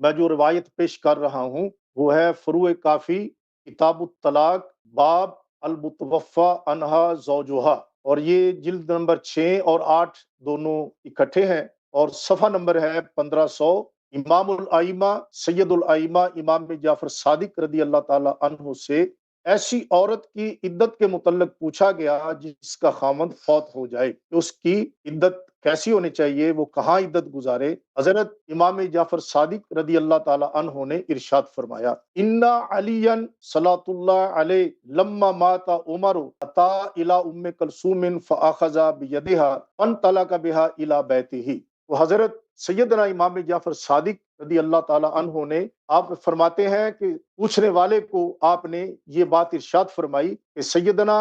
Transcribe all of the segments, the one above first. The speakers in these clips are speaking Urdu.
میں جو روایت پیش کر رہا ہوں وہ ہے فروع کافی کتاب الطلاق باب المتوفی عنہا زوجہا، اور یہ جلد نمبر 6 اور 8 دونوں اکٹھے ہیں، اور صفحہ نمبر ہے 1500۔ امام الائمہ سید الائمہ امام جعفر صادق رضی اللہ تعالی عنہ سے ایسی عورت کی عدت کے متعلق پوچھا گیا جس کا خاوند فوت ہو جائے، اس کی عدت کیسی ہونی چاہیے، وہ کہاں عدت گزارے۔ حضرت امام جعفر صادق رضی اللہ تعالی عنہ نے ارشاد فرمایا، انا علیا صلاۃ اللہ علیہ لما مات عمر اتا الی ام کلثوم فاخذ بیدها فانطلق بها الی بیتہ۔ وہ حضرت سیدنا امام جعفر صادق رضی اللہ تعالی عنہ نے، آپ فرماتے ہیں کہ پوچھنے والے کو آپ نے یہ بات ارشاد فرمائی کہ سیدنا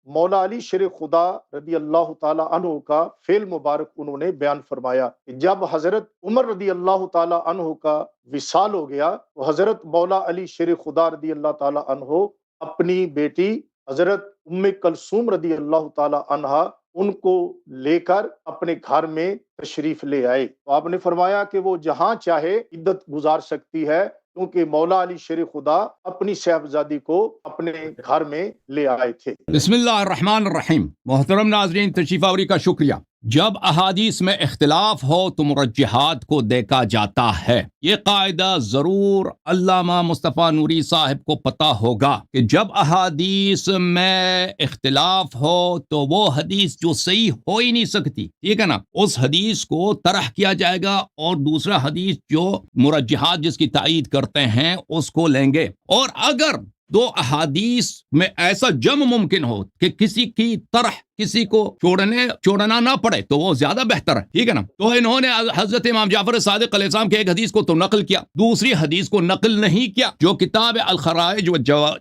مولا علی شیر خدا رضی اللہ تعالی عنہ کا فعل مبارک انہوں نے بیان فرمایا کہ جب حضرت عمر رضی اللہ تعالی عنہ کا وصال ہو گیا تو حضرت مولا علی شیر خدا رضی اللہ تعالی عنہ اپنی بیٹی حضرت ام کلثوم رضی اللہ تعالی عنہا ان کو لے کر اپنے گھر میں تشریف لے آئے، تو آپ نے فرمایا کہ وہ جہاں چاہے عدت گزار سکتی ہے، کیونکہ مولا علی شیر خدا اپنی صاحبزادی کو اپنے گھر میں لے آئے تھے۔ بسم اللہ الرحمن الرحیم۔ محترم ناظرین، تشریف آوری کا شکریہ۔ جب احادیث میں اختلاف ہو تو مرجحات کو دیکھا جاتا ہے۔ یہ قاعدہ ضرور علامہ مصطفیٰ نوری صاحب کو پتہ ہوگا کہ جب احادیث میں اختلاف ہو تو وہ حدیث جو صحیح ہو ہی نہیں سکتی، ٹھیک ہے نا، اس حدیث کو طرح کیا جائے گا اور دوسرا حدیث جو مرجحات جس کی تائید کرتے ہیں اس کو لیں گے۔ اور اگر دو احادیث میں ایسا جمع ممکن ہو کہ کسی کی طرح کسی کو چھوڑنا نہ پڑے تو وہ زیادہ بہتر ہے، ٹھیک ہے نا۔ تو انہوں نے حضرت امام جعفر صادق علیہ السلام کے ایک حدیث کو تو نقل کیا، دوسری حدیث کو نقل نہیں کیا جو کتاب الخرائج و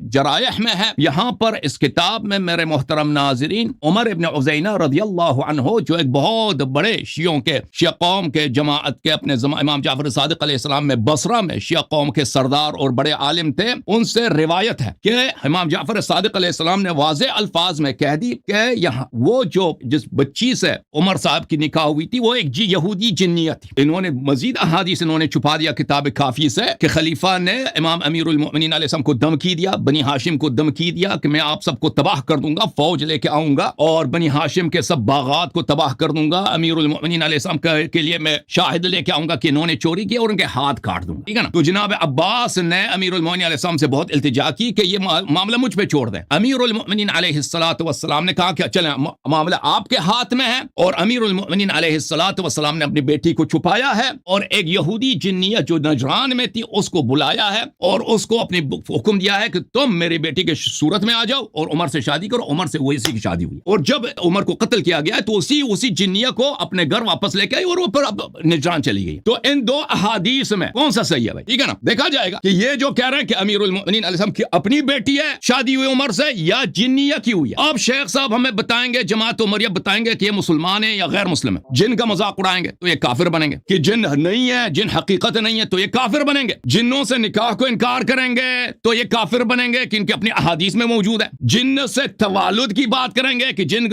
جرائح میں ہے۔ یہاں پر اس کتاب میں میرے محترم ناظرین عمر ابن عزینہ رضی اللہ عنہ جو ایک بہت بڑے شیعہ قوم کے جماعت کے اپنے امام جعفر صادق علیہ السلام میں بصرہ میں شیعہ قوم کے سردار اور بڑے عالم تھے، ان سے روایت ہے کہ امام جعفر صادق علیہ السلام نے واضح الفاظ میں کہہ دی کہ یہاں وہ جس بچی سے عمر صاحب کی نکاح ہوئی تھی وہ ایک یہودی جنیہ تھی۔ انہوں نے مزید احادیث انہوں نے چھپا دیا کتاب کافی سے کہ خلیفہ نے امام امیر المؤمنین علیہ السلام کو دھمکی دیا، بنی ہاشم کو دھمکی دیا کہ میں آپ سب کو تباہ کر دوں گا، فوج لے کے آؤں گا اور بنی ہاشم کے سب باغات کو تباہ کر دوں گا، امیر المؤمنین علیہ السلام کے لیے میں شاہد لے کے آؤں گا کہ انہوں نے چوری کی اور ان کے ہاتھ کاٹ دوں گا، ٹھیک ہے نا۔ تو جناب عباس نے امیر المؤمنین علیہ السلام سے بہت التجا کی کہ یہ معاملہ مجھ پہ چھوڑ دیں۔ امیر المؤمنین علیہ السلام نے کہا کہ چلیں معاملہ آپ کے ہاتھ میں ہے، اور امیر المؤمنین علیہ السلام نے اپنی بیٹی کو چھپایا ہے اور ایک یہودی جنیہ جو نجران میں تھی اس کو بلایا ہے اور اس کو اپنی حکم دیا ہے کہ تم میری بیٹی کے صورت میں آ جاؤ اور عمر سے شادی کرو۔ عمر سے ویسی کی شادی ہوئی، اور جب عمر کو قتل کیا گیا تو اسی جنیہ کو اپنے گھر واپس لے کے آئی اور وہ پھر نجران چلی گئی۔ تو ان دو احادیث میں کون سا صحیح ہے بھائی، ٹھیک ہے نا۔ دیکھا جائے گا کہ یہ جو کہہ رہے ہیں کہ امیر المؤمنین علیہ السلام کی اپنی بیٹی ہے شادی ہوئی عمر سے یا جنیہ کی ہوئی ہے، اب شیخ صاحب ہمیں بتائیں گے، جماعت عمریہ بتائیں گے کہ یہ مسلمان ہے یا غیر مسلم ہے۔ جن کا مذاق اڑائیں گے تو یہ کافر بنیں گے، کہ جن نہیں ہے، جن حقیقت نہیں ہے تو یہ کافر بنیں گے۔ جنوں سے نکاح کو انکار کریں گے تو یہ کافر بنیں گے کہ ان کی اپنی احادیث میں موجود ہے۔ جن سے توالد کی بات کریں گے کہ جن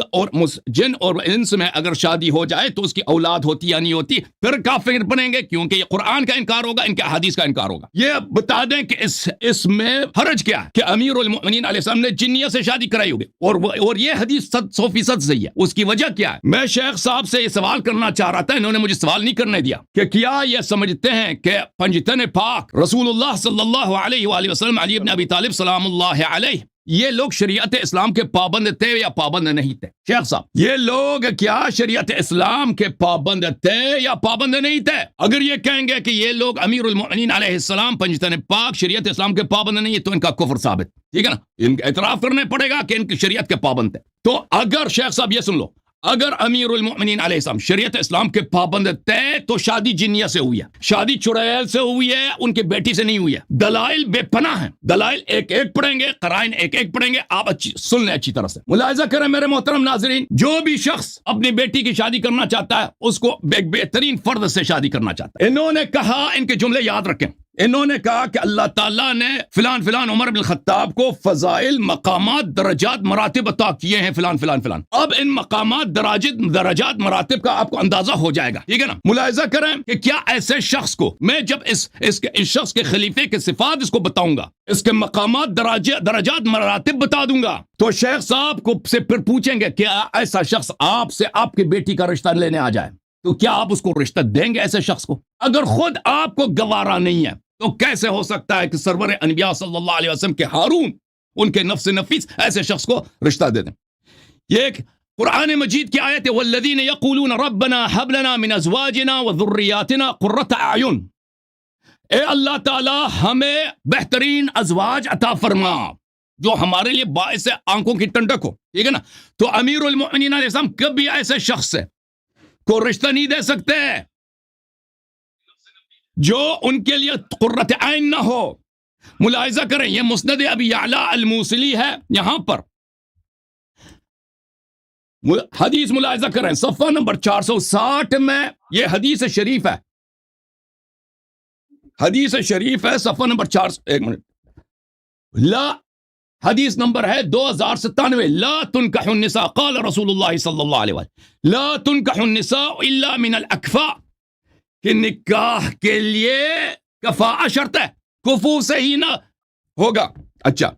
اور انس میں اگر شادی ہو جائے تو اس کی اولاد ہوتی یا نہیں ہوتی، پھر کافر بنیں گے کیونکہ یہ قرآن کا انکار ہوگا، ان کے احادیث کا انکار ہوگا۔ یہ بتا دیں کہ اس میں حرج کیا ہے کہ امیر المؤمنین علیہ السلام نے جنیہ سے شادی کرائی ہوگی اور یہ حدیث 100% صحیح ہے۔ اس کی وجہ کیا ہے؟ میں شیخ صاحب سے یہ سوال کرنا چاہ رہا تھا، انہوں نے مجھے سوال نہیں کرنے دیا کہ کیا یہ سمجھتے ہیں کہ پنجتن پاک رسول اللہ صلی اللہ علیہ وآلہ وسلم علی ابن ابی طالب سلام اللہ علیہ، یہ لوگ شریعت اسلام کے پابند تھے یا پابند نہیں تھے؟ شیخ صاحب، یہ لوگ کیا شریعت اسلام کے پابند تھے یا پابند نہیں تھے؟ اگر یہ کہیں گے کہ یہ لوگ امیر المؤمنین علیہ السلام پنجتن پاک شریعت اسلام کے پابند نہیں ہے تو ان کا کفر ثابت، ٹھیک ہے نا۔ ان کا اعتراف کرنے پڑے گا کہ ان کی شریعت کے پابند تھے۔ تو اگر شیخ صاحب یہ سن لو، اگر امیر المؤمنین علیہ السلام شریعت اسلام کے پابند تھے تو شادی جنیہ سے ہوئی ہے، شادی چڑیل سے ہوئی ہے، ان کی بیٹی سے نہیں ہوئی ہے۔ دلائل بے پناہ ہیں، دلائل ایک ایک پڑھیں گے، قرائن ایک ایک پڑھیں گے، آپ سن لیں اچھی طرح سے، ملاحظہ کریں میرے محترم ناظرین۔ جو بھی شخص اپنی بیٹی کی شادی کرنا چاہتا ہے اس کو ایک بہترین فرد سے شادی کرنا چاہتا ہے۔ انہوں نے کہا، ان کے جملے یاد رکھیں، انہوں نے کہا کہ اللہ تعالیٰ نے فلان فلان عمر بن الخطاب کو فضائل، مقامات، درجات، مراتب عطا کیے ہیں فلان فلان فلان. اب ان مقامات، درجات، مراتب کا آپ کو اندازہ ہو جائے گا. ٹھیک ہے نا؟ ملاحظہ کریں کہ کیا ایسے شخص کو میں جب اس شخص کے خلیفے کے صفات اس کو بتاؤں گا، اس کے مقامات، درجات، مراتب بتا دوں گا، تو شیخ صاحب کو سے پھر پوچھیں گے کہ ایسا شخص آپ سے آپ کی بیٹی کا رشتہ لینے آ جائے تو کیا آپ اس کو رشتہ دیں گے ایسے شخص کو؟ اگر خود آپ کو گوارا نہیں ہے تو کیسے ہو سکتا ہے کہ سرور انبیاء صلی اللہ علیہ وسلم کے ہارون، ان کے نفس نفیس ایسے شخص کو رشتہ دے دیں؟ یہ ایک قرآن مجید کی آیت ہے، والذین یقولون ربنا هب لنا من ازواجنا وذریاتنا قرۃ اعین. اے اللہ تعالی ہمیں بہترین ازواج عطا فرما جو ہمارے لیے باعث آنکھوں کی ٹھنڈک ہو. ٹھیک ہے نا؟ تو امیر المؤمنین علیہ السلام کبھی ایسے شخص سے کو رشتہ نہیں دے سکتے جو ان کے لیے قرۃ عین نہ ہو. ملاحظہ کریں، یہ مسند ابی یعلا الموصلی ہے. یہاں پر حدیث ملاحظہ کریں، صفحہ نمبر 460 میں یہ حدیث شریف ہے. حدیث شریف ہے صفحہ نمبر 4، ایک منٹ، لا حدیث نمبر ہے 2097. لا تنکح النساء، قال رسول اللہ صلی اللہ علیہ وسلم، لا تنکح النساء الا من الاکفاء، کہ نکاح کے لیے کفاء شرط ہے، کفو سے ہی نہ ہوگا. اچھا،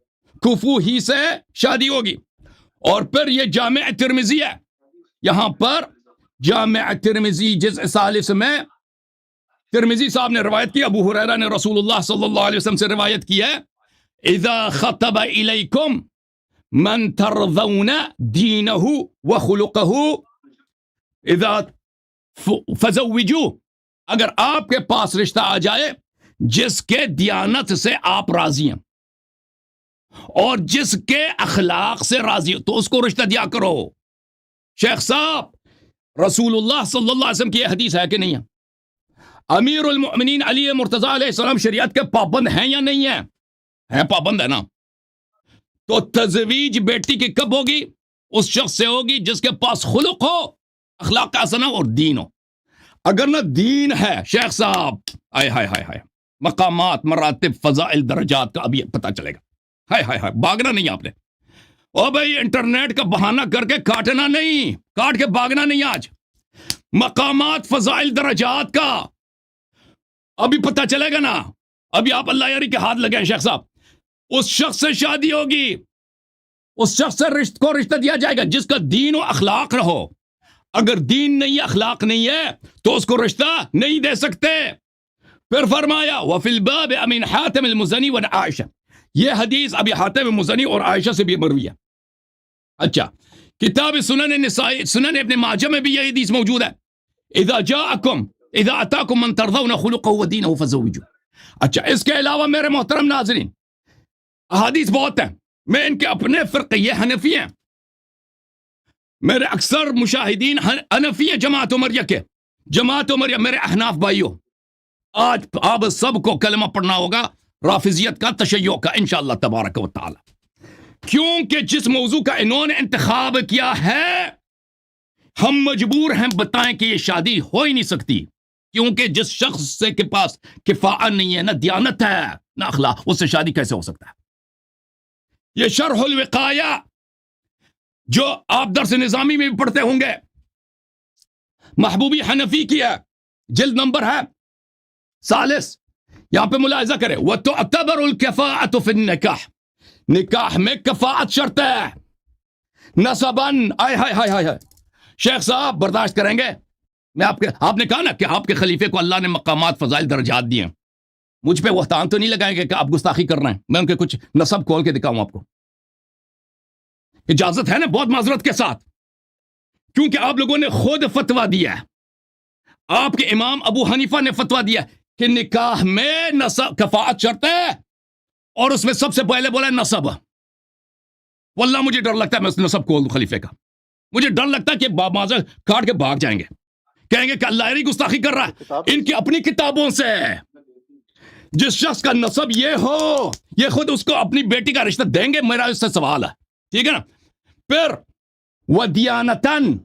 کفو ہی سے شادی ہوگی. اور پھر یہ جامع ترمذی ہے، یہاں پر جامع ترمذی جزء ثالث میں ترمذی صاحب نے روایت کی، ابو ہریرہ نے رسول اللہ صلی اللہ علیہ وسلم سے روایت کی ہے، اذا خطب الیکم من ترضون دینہ وخلقہ اذا فزوجوہ، اگر آپ کے پاس رشتہ آ جائے جس کے دیانت سے آپ راضی ہیں اور جس کے اخلاق سے راضی ہو تو اس کو رشتہ دیا کرو. شیخ صاحب، رسول اللہ صلی اللہ علیہ وسلم کی یہ حدیث ہے کہ نہیں ہے؟ امیر المؤمنین علی مرتضی علیہ السلام شریعت کے پابند ہیں یا نہیں ہیں؟ ہیں، پابند ہے نا. تو تزویج بیٹی کی کب ہوگی؟ اس شخص سے ہوگی جس کے پاس خلق ہو، اخلاق کا حسنہ اور دین ہو. اگر نہ دین ہے شیخ صاحب، آئے ہائے ہائے ہائے، مقامات، مراتب، فضائل، درجات کا ابھی پتہ چلے گا. ہائے ہائے ہائے، بھاگنا نہیں آپ نے. او بھائی، انٹرنیٹ کا بہانہ کر کے کاٹنا نہیں، کاٹ کے بھاگنا نہیں. آج مقامات، فضائل، درجات کا ابھی پتہ چلے گا نا. ابھی آپ اللہ یاری کے ہاتھ لگے ہیں شیخ صاحب. اس شخص سے شادی ہوگی، اس شخص سے رشتہ دیا جائے گا جس کا دین و اخلاق رہو. اگر دین نہیں، اخلاق نہیں ہے تو اس کو رشتہ نہیں دے سکتے. پھر فرمایا وفی الباب امین حاتم المزنی و عائشہ، یہ حدیث ابی حاتم مزنی اور عائشہ سے بھی مروی ہے. اچھا، کتاب سنن نسائی، سنن ابن ماجہ میں بھی یہ حدیث موجود ہے، اذا اتاکم من ترضون خلقہ ودینہ فزوجوہ. اچھا، اس کے علاوہ میرے محترم ناظرین احادیث بہت ہیں. میں ان کے اپنے فرقے یہ حنفی ہیں، میرے اکثر مشاہدین حنفی ہیں جماعت عمریہ کے. جماعت عمریہ میرے احناف بھائیوں، آج آپ سب کو کلمہ پڑھنا ہوگا رافضیت کا، تشیع کا، انشاءاللہ تبارک و تعالی. کیونکہ جس موضوع کا انہوں نے انتخاب کیا ہے ہم مجبور ہیں بتائیں کہ یہ شادی ہو ہی نہیں سکتی، کیونکہ جس شخص سے کے پاس کفاءت نہیں ہے، نہ دیانت ہے نہ اخلاق، اس سے شادی کیسے ہو سکتا ہے؟ یہ شرح الوقایہ جو آپ درس نظامی میں بھی پڑھتے ہوں گے، محبوبی حنفی کی ہے، جلد نمبر ہے 40. یہاں پہ ملاحظہ کرے، وَتُعْتَبَرُ الْكَفَاءَةُ فِي النِّكَاحِ، نکاح میں کفاءت شرط ہے. نسباً، آئے ہائے ہائے ہائے، شیخ صاحب برداشت کریں گے؟ میں آپ نے کہا نا کہ آپ کے خلیفے کو اللہ نے مقامات، فضائل، درجات دیے ہیں. مجھ پہ بہتان تو نہیں لگائیں گے کہ آپ گستاخی کر رہے ہیں؟ میں ان کے کچھ نسب کھول کے دکھاؤں آپ کو. اجازت ہے نا، بہت معذرت کے ساتھ، کیونکہ آپ لوگوں نے خود فتویٰ دیا ہے. آپ کے امام ابو حنیفہ نے فتویٰ دیا کہ نکاح میں نسب کفاءت شرط ہے، اور اس میں سب سے پہلے بولا ہے نسب. واللہ مجھے ڈر لگتا ہے میں اس نسب کھول دوں خلیفے کا. مجھے ڈر لگتا ہے کہ بامازہ کاٹ کے بھاگ جائیں گے، کہیں گے کہ اللہ ہی گستاخی کر رہا ہے. ان کی اپنی کتابوں سے جس شخص کا نسب یہ ہو، یہ خود اس کو اپنی بیٹی کا رشتہ دیں گے، میرا اس سے سوال ہے. ٹھیک ہے نا؟ پھر ودیانتن،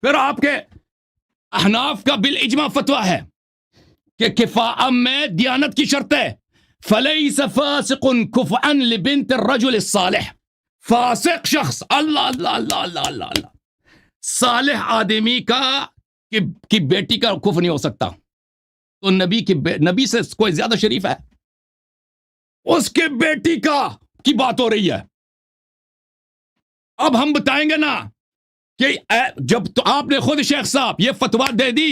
پھر آپ کے احناف کا بالاجماع فتویٰ ہے کہ کفاء میں دیانت کی شرط ہے. فلیس فاسق کفءا لبنت الرجل الصالح. فاسق شخص، اللہ اللہ اللہ اللہ اللہ اللہ، صالح آدمی کی بیٹی کا کفر نہیں ہو سکتا. تو نبی سے کوئی زیادہ شریف ہے؟ اس کے بیٹی کی بات ہو رہی ہے. اب ہم بتائیں گے نا کہ جب تو آپ نے خود شیخ صاحب یہ فتوا دے دی.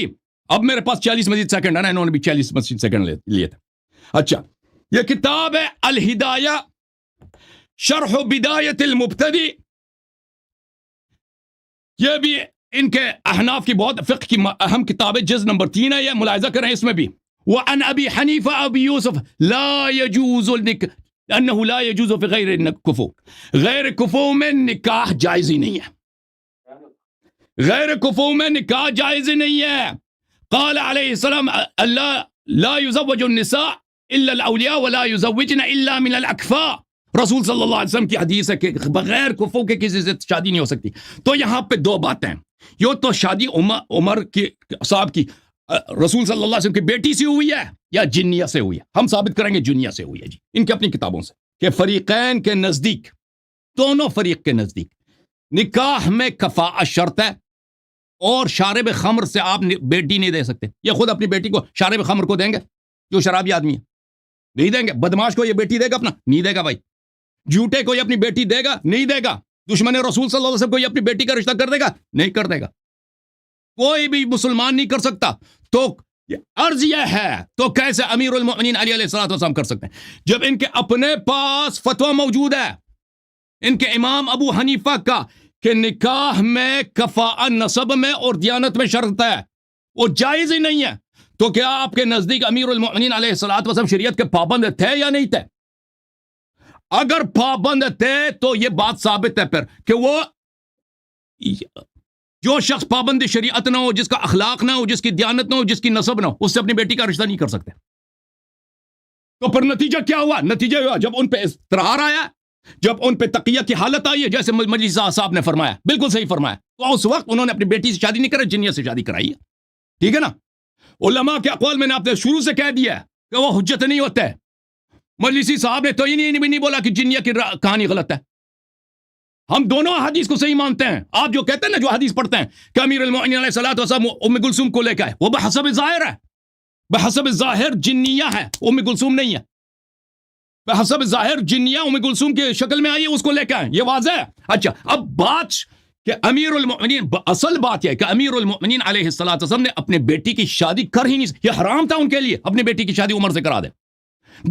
اب میرے پاس 40 مزید سیکنڈ ہے نا، انہوں نے بھی 40 مزید سیکنڈ لیے تھے. اچھا، یہ کتاب ہے الہدایہ شرح بدایت المبتدی. یہ بھی ان کے احناف کی بہت فقہ کی اہم کتاب ہے، جز نمبر 3 ہے. یہ ملاحظہ کریں اس میں بھی. وعن ابی حنیفہ ابی یوسف لا يجوز انه لا يجوز في غیر الکفو. غیر کفو میں نکاح جائز ہی نہیں ہے. غیر کفو میں نکاح جائز ہی نہیں ہے. قال علیہ السلام لا يزوج النساء الا الاولیاء ولا يزوجن الا من الاکفاء. رسول صلی اللہ علیہ وسلم کی حدیث ہے کہ بغیر کفو کے کسی سے شادی نہیں ہو سکتی. تو یہاں پہ دو باتیں، یہ تو شادی عمر کی صاحب کی رسول صلی اللہ علیہ وسلم کی بیٹی سے ہوئی ہے یا جنیہ سے ہوئی ہے. ہم ثابت کریں گے جنیہ سے ہوئی ہے جی، ان کی اپنی کتابوں سے. کہ فریقین کے نزدیک، دونوں فریق کے نزدیک نکاح میں کفاءت شرط ہے، اور شارب خمر سے آپ بیٹی نہیں دے سکتے. یہ خود اپنی بیٹی کو شارب خمر کو دیں گے جو شرابی آدمی ہے؟ نہیں دیں گے. بدماش کو یہ بیٹی دے گا اپنا؟ نہیں دے گا بھائی. جھوٹے کو یہ اپنی بیٹی دے گا؟ نہیں دے گا. دشمن رسول صلی اللہ علیہ وسلم کو یہ اپنی بیٹی کا رشتہ کر دے گا؟ نہیں کر دے گا. کوئی بھی مسلمان نہیں کر سکتا. تو عرض یہ ہے تو کیسے امیر المؤمنین علی علیہ السلام کر سکتے ہیں جب ان کے اپنے پاس فتویٰ موجود ہے ان کے امام ابو حنیفہ کا کہ نکاح میں کفاءت نسب میں اور دیانت میں شرط ہے، وہ جائز ہی نہیں ہے. تو کیا آپ کے نزدیک امیر المؤمنین علیہ السلام شریعت کے پابند تھے یا نہیں تھے؟ اگر پابند تھے تو یہ بات ثابت ہے پھر کہ وہ جو شخص پابند شریعت نہ ہو، جس کا اخلاق نہ ہو، جس کی دیانت نہ ہو، جس کی نسب نہ ہو، اس سے اپنی بیٹی کا رشتہ نہیں کر سکتے. تو پھر نتیجہ کیا ہوا؟ نتیجہ ہوا جب ان پہ اضطرار آیا، جب ان پہ تقیہ کی حالت آئی ہے، جیسے مجلس صاحب نے فرمایا، بالکل صحیح فرمایا، تو اس وقت انہوں نے اپنی بیٹی سے شادی نہیں کرائی، جنیہ سے شادی کرائی ہے. ٹھیک ہے نا؟ علماء کے اقوال میں نے آپ نے شروع سے کہہ دیا ہے کہ وہ حجت نہیں ہوتے. مجلسی صاحب نے تو یہ نہیں بولا کہ جنیہ کی کہانی غلط ہے. ہم دونوں حدیث کو صحیح مانتے ہیں. آپ جو کہتے ہیں نا، جو حدیث پڑھتے ہیں کہ امیر المؤمنین علیہ الصلوۃ والسلام ام کلثوم کو لے کے آئے، وہ بحسب ظاہر ہے، بحسب ظاہر جنیہ ہے، ام کلثوم نہیں ہے. بحسب ظاہر جنیہ ام کلثوم کی شکل میں آئی ہے، اس کو لے کے آئے، یہ واضح ہے. اچھا، اب بات کہ امیر المؤمنین، اصل بات یہ ہے کہ امیر المؤمنین علیہ الصلوۃ والسلام نے اپنے بیٹی کی شادی کر ہی نہیں، یہ حرام تھا ان کے لیے اپنی بیٹی کی شادی عمر سے کرا دے.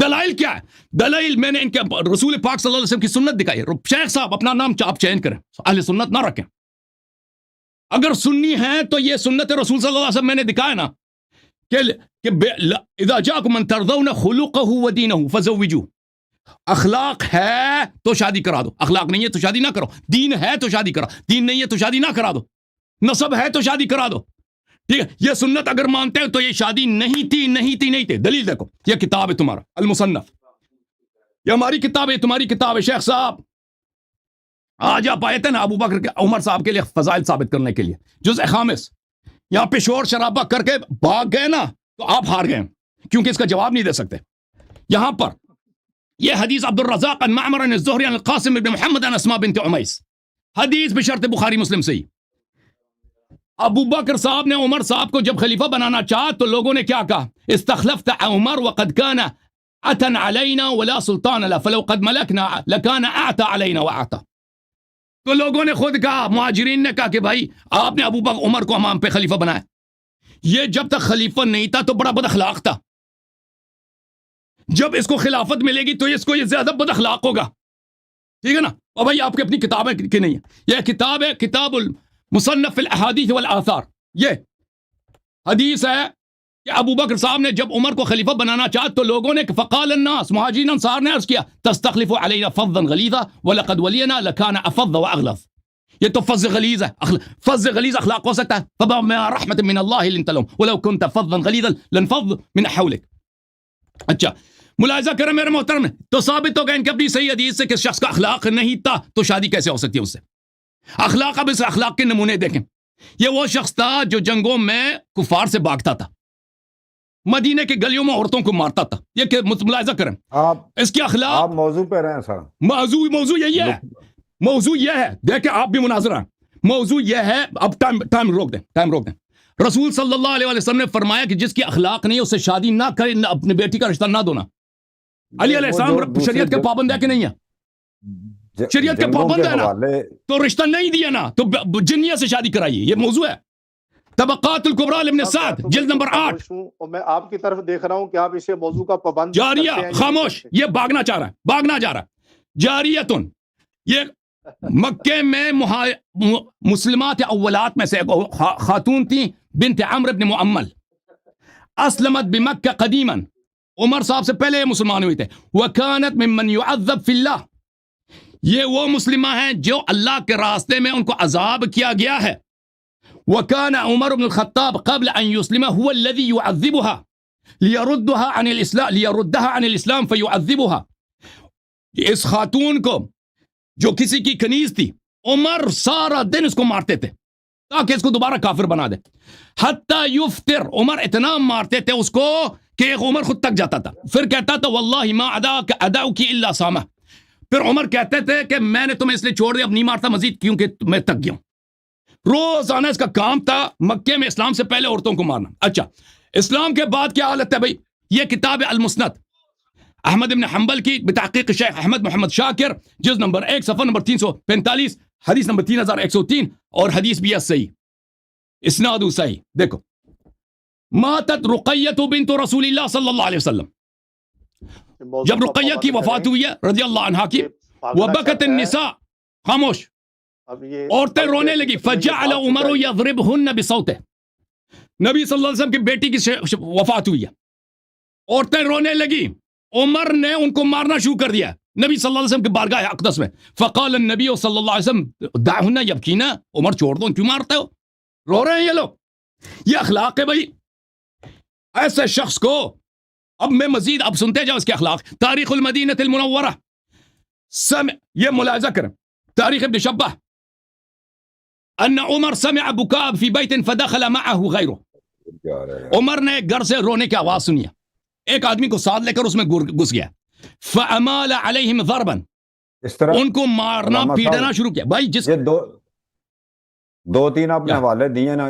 دلائل کیا ہے؟ دلائل میں نے ان کے رسول پاک صلی اللہ علیہ وسلم کی سنت دکھائی. شیخ صاحب اپنا نام آپ چینج کریں، اہل سنت نہ رکھیں. اگر سنی ہیں تو یہ سنت رسول صلی اللہ علیہ وسلم میں نے دکھایا نا کہ اذا جاءکم من ترضون خلقه ودینه فزوجوه. اخلاق ہے تو شادی کرا دو، اخلاق نہیں ہے تو شادی نہ کرو. دین ہے تو شادی کرا، دین نہیں ہے تو شادی نہ کرا دو. نسب ہے تو شادی کرا دو. ٹھیک ہے، یہ سنت اگر مانتے ہیں تو یہ شادی نہیں تھی. دلیل دیکھو، یہ کتاب ہے تمہارا المصنف، یہ ہماری کتاب ہے، تمہاری کتاب ہے. شیخ صاحب آج آپ آئے تھے نا ابو بکر کے عمر صاحب کے لیے فضائل ثابت کرنے کے لیے، جزء خامس، یہاں پہ شور شرابہ کر کے بھاگ گئے نا تو آپ ہار گئے، کیونکہ اس کا جواب نہیں دے سکتے. یہاں پر یہ حدیث عبد الرزاق عن معمر عن الزہری عن القاسم بن محمد عن اسماء بنت عمیس، حدیث بشرط بخاری مسلم سے ہی. ابو بکر صاحب نے عمر صاحب کو جب خلیفہ بنانا چاہا تو لوگوں نے کیا کہا؟ استخلفت عمر وقد كان عتا علينا ولا سلطان له فلو قد ملكنا لكان اعتى علينا واعتى. تو لوگوں نے خود کہا، مہاجرین نے کہا کہ بھائی آپ نے ابو بکر عمر کو ہم پہ خلیفہ بنایا، یہ جب تک خلیفہ نہیں تھا تو بڑا بد اخلاق تھا، جب اس کو خلافت ملے گی تو اس کو یہ زیادہ بد اخلاق ہوگا. ٹھیک ہے نا؟ اور بھائی آپ کی اپنی کتاب ہے کہ نہیں ہے؟ یہ کتاب ہے کتاب مصنف فی الاحادیث والآثار. یہ حدیث ہے کہ ابو بکر صاحب نے جب عمر کو خلیفہ بنانا چاہا تو لوگوں نے فقال الناس، مہاجرین انصار نے عرض کیا، تستخلف علینا فظا غلیظا ولقد ولینا لکان افظ واغلظ. یہ تو فظ غلیظ ہے، فظ غلیظ اخلاق ہو سکتا ہے. فبما رحمت من اللہ لنت لهم ولو كنت فظا غلیظا لانفض من حولك. اچھا، ملاحظہ کریں میرے محترم، تو ثابت ہو گیا ان کی اپنی صحیح حدیث سے کہ شخص کا اخلاق نہیں تھا تو شادی کیسے ہو سکتی ہے اس سے. اخلاق، اب اس اخلاق کے نمونے دیکھیں. یہ وہ شخص تھا جو جنگوں میں کفار سے بھاگتا تھا، مدینے کے گلیوں میں عورتوں کو مارتا تھا. یہ کہ ملاحظہ کریں آپ اس کے اخلاق. آپ موضوع پہ رہیں سر. موضوع یہی ہے. موضوع یہ ہے, دیکھیں آپ بھی مناظرہ. موضوع یہ ہے, اب ٹائم روک دیں. رسول صلی اللہ علیہ وسلم نے فرمایا کہ جس کی اخلاق نہیں اسے شادی نہ کرے, نہ اپنی بیٹی کا رشتہ نہ دونا. علی علیہ السلام شریعت کے پابند ہے کہ نہیں ہے؟ شریعت کے پابند ہے نا, تو رشتہ نہیں دیا نا, تو جنیہ سے شادی کرائیے. یہ موضوع ہے. طبقات الکبریٰ لابن سعد جلد نمبر 8. اور میں آپ کی طرف دیکھ رہا ہوں کہ آپ اسے موضوع کا پابند جاریہ کرتے ہیں. خاموش, یہ بھاگنا چاہ رہا ہے. جاریتن, یہ مکے میں مسلمات اولات میں سے خاتون تھیں, بنت عمرو بن معمل, اسلمت بمکہ قدیما. عمر صاحب سے پہلے یہ مسلمان ہوئے تھے. وکانت ممن يعذب فی اللہ, یہ وہ مسلمہ ہیں جو اللہ کے راستے میں ان کو عذاب کیا گیا ہے. وكان عمر بن الخطاب قبل أن يسلم هو الذي يعذبها ليردها عن الإسلام فيعذبها. اس خاتون کو جو کسی کی کنیز تھی, عمر سارا دن اس کو مارتے تھے تاکہ اس کو دوبارہ کافر بنا دے. حتی یفتر, عمر اتنا مارتے تھے اس کو کہ عمر خود تک جاتا تھا. پھر کہتا تھا واللہ ما ادعوك الا سامہ. پھر عمر کہتے تھے کہ میں نے تمہیں اس لیے چھوڑ دیا, اب نہیں مارتا مزید کیونکہ میں تک گیا ہوں. روزانہ اس کا کام تھا مکے میں اسلام سے پہلے عورتوں کو مارنا. اچھا, اسلام کے بعد کیا حالت ہے بھائی؟ یہ کتاب المسند احمد بن حنبل کی بتحقیق شیخ احمد محمد شاکر, جز نمبر 1 صفحہ نمبر 345, حدیث نمبر 3103, اور حدیث بھی ہے صحیح, اسناد صحیح. دیکھو, ماتت رقیہ بنت رسول اللہ صلی اللہ علیہ وسلم, جب رقیہ کی وفات ہوئی ہے رضی اللہ عنہا کی, وبکت النساء, خاموش, عورتیں رونے لگی. فجعل عمر یضربہن بصوتہ, نبی صلی اللہ علیہ وسلم کی بیٹی کی وفات ہوئی ہے, عورتیں رونے لگی, عمر نے ان کو مارنا شروع کر دیا نبی صلی اللہ علیہ وسلم کے بارگاہ اقدس میں. فقال النبی صلی اللہ علیہ وسلم دعہن یبکین, عمر چھوڑ دو, کیوں مارتے ہو, رو رہے ہیں یہ لوگ. یہ اخلاق ہے بھائی ایسے شخص کو. اب میں مزید اب سنتے جاؤ اس کے اخلاق. تاریخ المدینہ المنورہ, یہ ملاحظہ کریں, تاریخ ابن شبہ, ان عمر سمع بکاء فی بیت فدخل معه غیره. عمر نے گھر سے رونے کی آواز سنی, ایک آدمی کو ساتھ لے کر اس میں گھس گیا. فامال علیہم ضربا, اس طرح ان کو مارنا پیٹنا شروع کیا. بھائی جس یہ دو تین آپ نے حوالے دیے نا,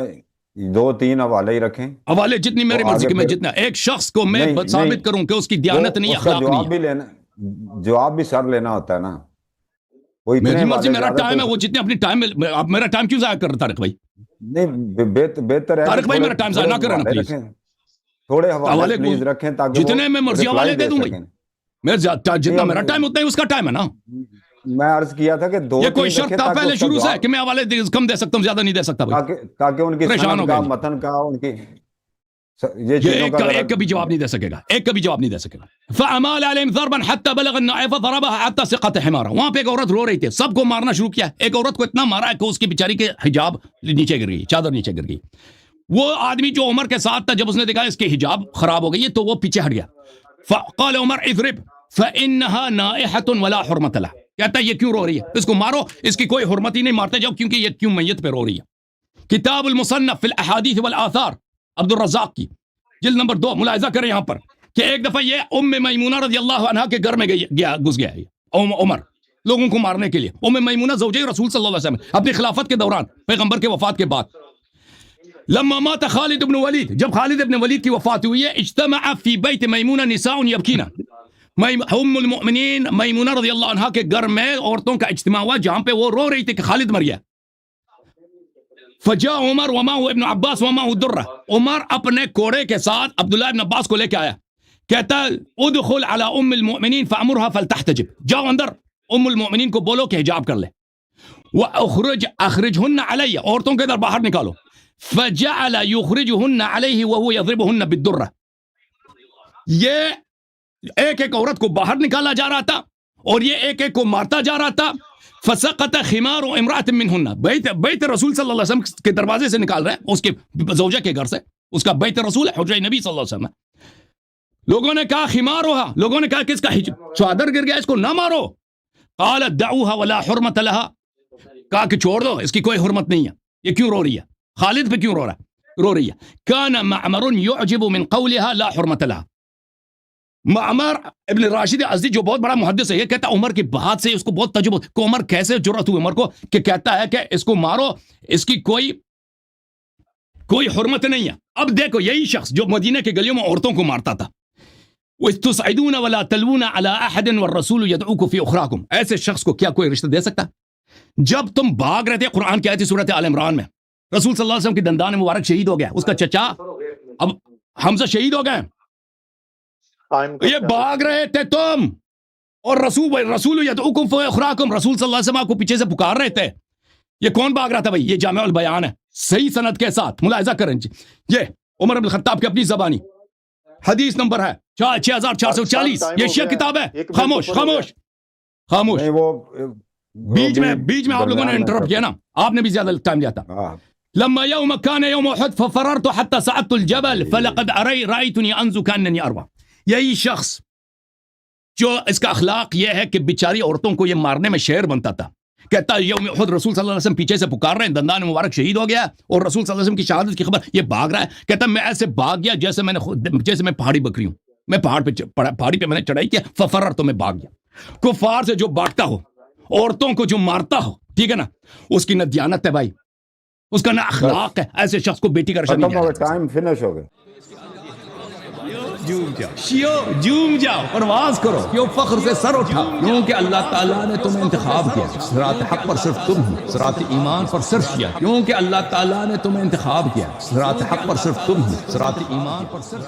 2-3 حوالے ہی رکھیں, حوالے جتنی میری مرضی کے, میں جتنا ایک شخص کو میں ثابت کروں کہ اس کی دیانت نہیں, اخلاق نہیں ہے. جواب بھی سر لینا ہوتا ہے نا. میری مرضی, میرا ٹائم ہے, وہ جتنے اپنی ٹائم میں. اب میرا ٹائم کیوں ضائع کر رہا طارق بھائی؟ نہیں, بہتر ہے طارق بھائی میرا ٹائم ضائع نہ کرنا پلیز. تھوڑے حوالے پلیز رکھیں تاکہ جتنے میں مرضی حوالے دے دوں بھائی, جتنا میرا ٹائم اتنا ہی اس کا ٹائم ہے نا. میں عرض کیا تھا کہ یہ کوئی شرط تھا پہلے شروع سے کہ میں حوالے کم دے سکتا ہوں, زیادہ نہیں دے سکتا بھائی, تاکہ ان کی سند کا متن کا ان کی ایک کبھی جواب نہیں دے سکے گا, ایک کبھی جواب نہیں دے سکے گا. فامال علیہم ضربا حتى بلغ النائف ضربها حتى سقط حمارا. وہاں پہ ایک عورت رو رہی تھی, سب کو مارنا شروع کیا. ایک عورت کو اتنا مارا ہے کہ اس کی بیچاری کے حجاب نیچے گر گئی, چادر نیچے گر گئی. وہ آدمی جو عمر کے ساتھ تھا, جب اس نے دیکھا اس کے حجاب خراب ہو گئی ہے تو وہ پیچھے ہٹ گیا. فقال عمر اضرب فانها نائحة ولا حرمة لها. کہتا ہے یہ کیوں رو رہی ہے, اس کو مارو, اس کی کوئی حرمت ہی نہیں, مارتے جاؤ, کیونکہ یہ کیوں میت پہ رو رہی ہے. کتاب المصنف فی الاحادیث والآثار عبد الرزاق کی, جلد نمبر 2, ملاحظہ کریں یہاں پر کہ ایک دفعہ یہ ام میمونہ رضی اللہ عنہا کے گھر میں گھس گیا ہے عمر لوگوں کو مارنے کے لیے. ام میمونہ زوجہ رسول صلی اللہ علیہ وسلم اپنی خلافت کے دوران, پیغمبر کے وفات کے بعد. لما مات خالد بن ولید, جب خالد بن ولید کی وفات ہوئی ہے, اجتمع فی بیت میمونہ نساء یبکین. ام المؤمنین میمونہ رضی اللہ عنہا کے گھر میں عورتوں کا اجتماع ہوا جہاں پہ وہ رو رہی تھی کہ خالد مر گیا. فجاء عمر ومعه ابن عباس ومعه الدرہ. عمر اپنے کوڑے کے ساتھ عبداللہ ابن عباس کو لے کے آیا, کہتا ادخل على ام المؤمنین فامرها فلتحتجب. جاؤ اندر, ام المؤمنین کو بولو کہ حجاب کر لے. اخرجهن علی, عورتوں کے ادھر باہر نکالو. فجعل يخرجهن علیہ وهو يضربهن بالدرہ. یہ ایک ایک عورت کو باہر نکالا جا رہا تھا اور یہ ایک ایک کو مارتا جا رہا تھا. فسقط خمار امرأة منهن, بیت رسول صلی اللہ علیہ وسلم کے دروازے سے نکال رہے ہیں, اس کے زوجہ کے گھر سے, اس کا بیت رسول ہے, حجرہ نبی صلی اللہ علیہ وسلم. لوگوں نے کہا خمارها, لوگوں نے کہا کہ اس کا چادر گر گیا, اس کو نہ مارو. قالت دعوها ولا حرمة لها, کہا کہ چھوڑ دو, اس کی کوئی حرمت نہیں ہے, یہ کیوں رو رہی ہے, خالد پہ کیوں رو رہا ہے. رو رہی ہے کان معمر یعجب من قولها لا حرمت لها. معمر ابن راشد ازدی جو بہت بڑا محدث ہے یہ کہتا ہے عمر کی بات سے اس کو بہت تجربہ کہ عمر کیسے جرأت ہوئی عمر کو کہ کہتا ہے کہ اس کو مارو اس کی کوئی حرمت نہیں ہے. اب دیکھو یہی شخص جو مدینہ کے گلیوں میں عورتوں کو مارتا تھا وَاسْتُسْعِدُونَ وَلَا تَلْوُونَ عَلَىٰ أَحَدٍ وَالرَّسُولُ يَدْعُوكُمْ فِي أُخْرَاكُمْ. ایسے شخص کو کیا کوئی رشتہ دے سکتا؟ جب تم بھاگ رہے تھے قرآن کی آیت سورۃ آل عمران میں رسول صلی اللہ علیہ وسلم کی دندان مبارک شہید ہو گیا اس کا چچا اب حمزہ شہید ہو گئے یہ بھاگ رہے تھے تم اور رسول یدعوکم فی اخراکم رسول صلی اللہ علیہ وسلم آپ کو پیچھے سے پکار رہے تھے. یہ کون بھاگ رہا تھا بھائی؟ یہ جامع البیان ہے صحیح سند کے ساتھ ملاحظہ کریں. یہ عمر بن الخطاب کی اپنی زبانی حدیث نمبر ہے 6440 یہ شیعہ کتاب ہے. خاموش خاموش خاموش. بیچ میں آپ لوگوں نے انٹرپٹ کیا نا آپ نے بھی زیادہ ٹائم لیا تھا. لما يوم كان يوم احد ففررت حتى صعدت الجبل فلقد رأيتني انظر كأنني اربع. یہی شخص جو اس کا اخلاق یہ ہے کہ بیچاری عورتوں کو یہ مارنے میں شعر بنتا تھا کہتا ہے یوم احد رسول صلی اللہ علیہ وسلم پیچھے سے پکار رہے ہیں دندان مبارک شہید ہو گیا اور رسول صلی اللہ علیہ وسلم کی شہادت کی خبر یہ بھاگ رہا ہے کہتا میں ایسے بھاگ گیا جیسے میں پہاڑی بکری ہوں. میں پہاڑی پہ میں نے چڑھائی کیا ففرر تو میں بھاگ گیا. کفار سے جو بھاگتا ہو عورتوں کو جو مارتا ہو ٹھیک ہے نا اس کی نہ دیانت ہے بھائی اس کا نہ اخلاق ہے. ایسے شخص کو بیٹی کا رشتہ نہیں ہے. ٹائم فنش ہو گیا. جوم جاؤ پرواز کرو کیوں فخر سے سر اٹھا کیونکہ اللہ تعالیٰ نے تمہیں انتخاب کیا. صراط حق پر صرف تم ہو صراط ایمان پر صرف کیا کیونکہ اللہ تعالیٰ نے تمہیں انتخاب کیا. صراط حق پر صرف تم ہو صراط ایمان پر صرف